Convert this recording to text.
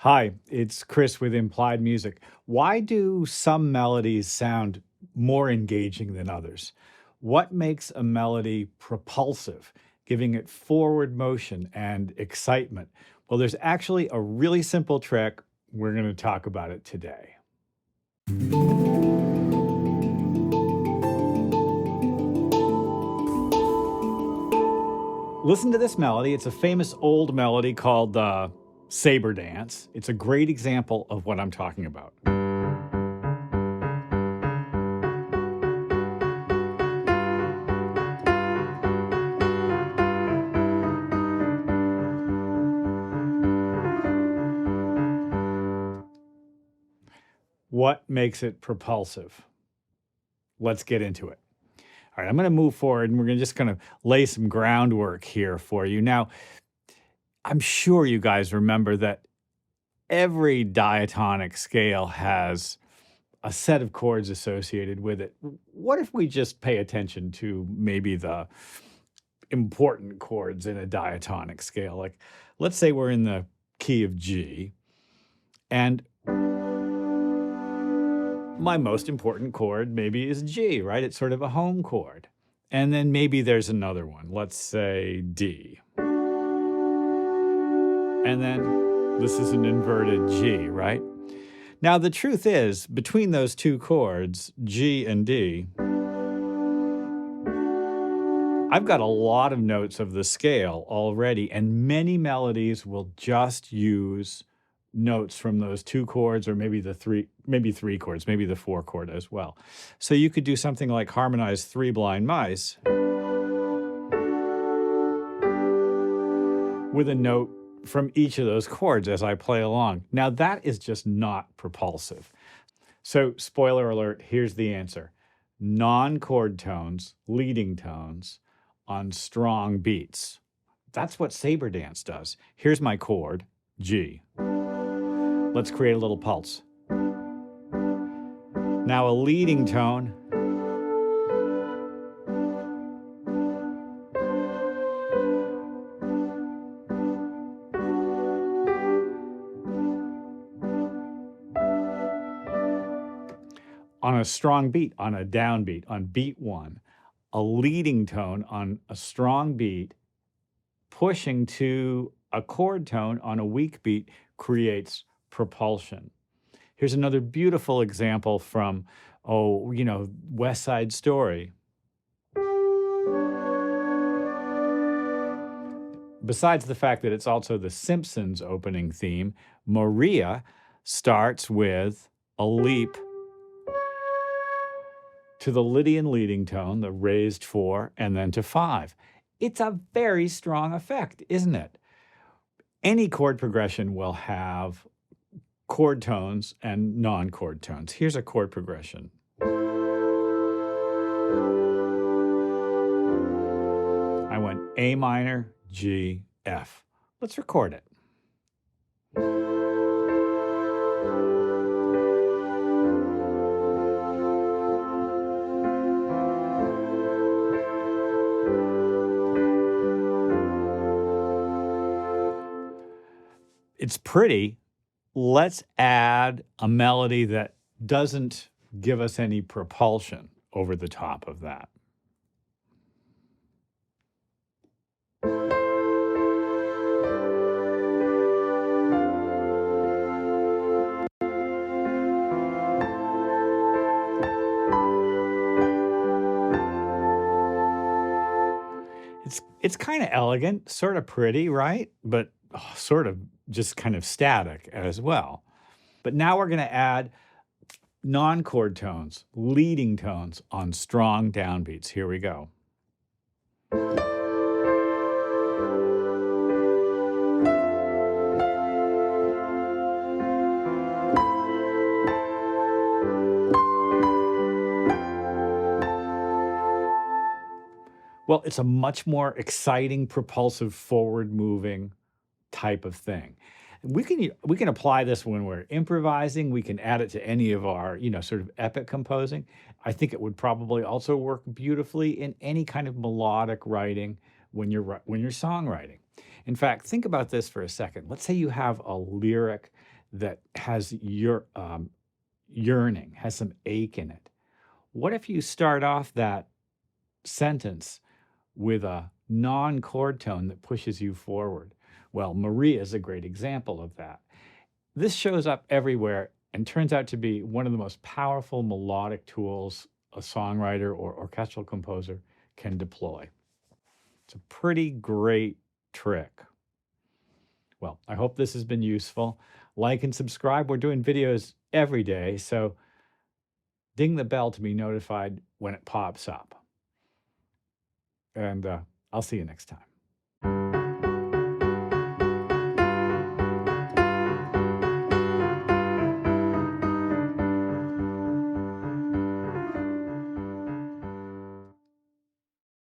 Hi, it's Chris with Implied Music. Why do some melodies sound more engaging than others? What makes a melody propulsive, giving it forward motion and excitement? Well, there's actually a really simple trick. We're going to talk about it today. Listen to this melody. It's a famous old melody called the saber dance. It's a great example of what I'm talking about. What makes it propulsive? Let's get into it. All right, I'm going to move forward and we're just going to lay some groundwork here for you. Now, I'm sure you guys remember that every diatonic scale has a set of chords associated with it. What if we just pay attention to maybe the important chords in a diatonic scale? Like, let's say we're in the key of G, and my most important chord maybe is G, right? It's sort of a home chord. And then maybe there's another one. Let's say D. And then this is an inverted G, right? Now, the truth is, between those two chords, G and D, I've got a lot of notes of the scale already, and many melodies will just use notes from those two chords, or maybe three chords, maybe the four chord as well. So you could do something like harmonize Three Blind Mice with a note from each of those chords as I play along. Now that is just not propulsive. So spoiler alert, here's the answer. Non-chord tones, leading tones on strong beats. That's what saber dance does. Here's my chord, G. Let's create a little pulse. Now a leading tone. On a strong beat, on a downbeat, on beat one, a leading tone on a strong beat, pushing to a chord tone on a weak beat creates propulsion. Here's another beautiful example from, West Side Story. Besides the fact that it's also the Simpsons opening theme, Maria starts with a leap to the Lydian leading tone, the raised 4, and then to 5. It's a very strong effect, isn't it? Any chord progression will have chord tones and non-chord tones. Here's a chord progression. I went A minor, G, F. Let's record it. It's pretty. Let's add a melody that doesn't give us any propulsion over the top of that. It's kind of elegant, sort of pretty, right? But sort of just kind of static as well. But now we're going to add non-chord tones, leading tones on strong downbeats. Here we go. Well, it's a much more exciting, propulsive, forward-moving type of thing. We can apply this when we're improvising. We can add it to any of our, sort of epic composing. I think it would probably also work beautifully in any kind of melodic writing when you're songwriting. In fact, think about this for a second. Let's say you have a lyric that has your yearning, has some ache in it. What if you start off that sentence with a non-chord tone that pushes you forward? Well, Maria is a great example of that. This shows up everywhere and turns out to be one of the most powerful melodic tools a songwriter or orchestral composer can deploy. It's a pretty great trick. Well, I hope this has been useful. Like and subscribe. We're doing videos every day, so ding the bell to be notified when it pops up. And I'll see you next time.